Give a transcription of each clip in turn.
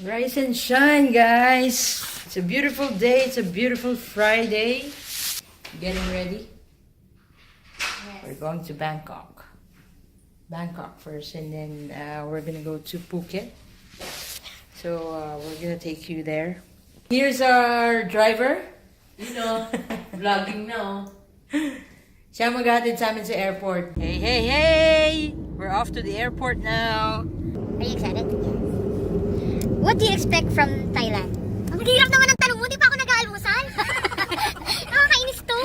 Rise and shine, guys. It's a beautiful day. It's a beautiful Friday. Getting ready. Yes. We're going to Bangkok. Bangkok first, and then we're gonna go to Phuket. So we're gonna take you there. Here's our driver. You know, vlogging now. Siya maghatid sa amin sa airport. Hey, hey, hey! We're off to the airport now. Are you excited? What do you expect from Thailand? Ang hirap naman ng tanong mo, di pa ako nag-aalmusal? Nakakainis to.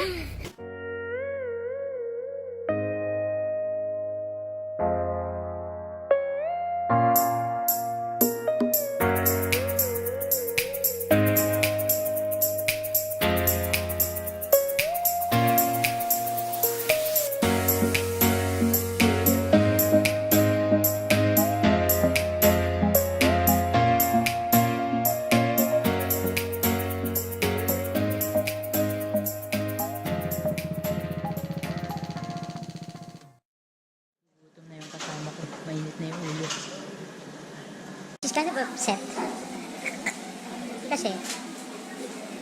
Mainit na yung ulo. She's kind of upset. Kasi,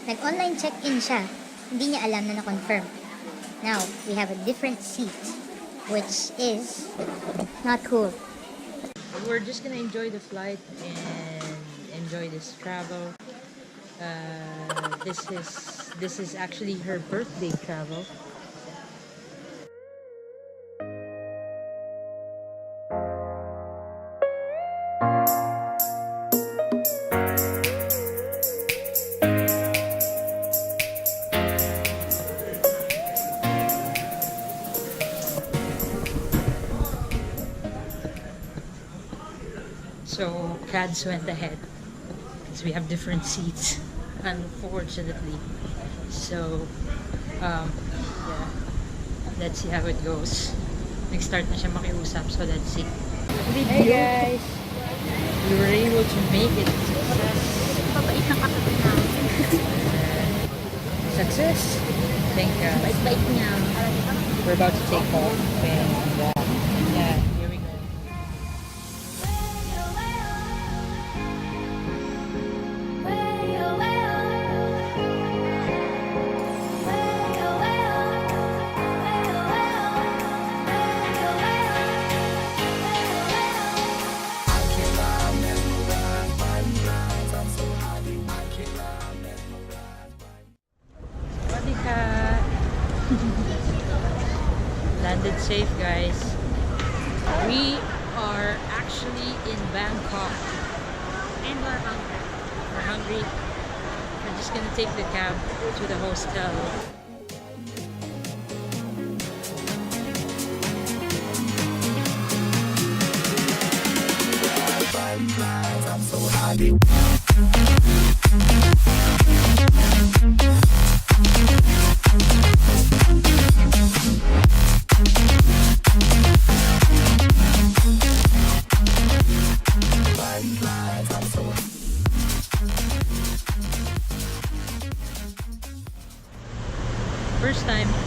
nag-online check-in siya. Hindi niya alam na na-confirm. Now, we have a different seat, which is not cool. We're just gonna enjoy the flight and enjoy this travel. This is actually her birthday travel. So Kads went ahead because we have different seats, unfortunately. So yeah, let's see how it goes. Nag-start na siya makiusap, so let's see. Hey guys, we were able to make it. Pabait ng katabi namin. Success. I think Bait niya. we're about to take off, and yeah, here we go. Landed safe, guys. We are actually in Bangkok. And we're hungry. We're hungry. We're just gonna take the cab to the hostel. I'm so happy.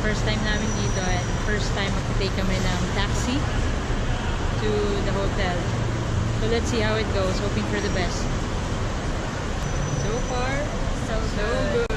First time namin dito, and first time mag-take kami ng taxi to the hotel. So let's see how it goes, hoping for the best. So far, so good.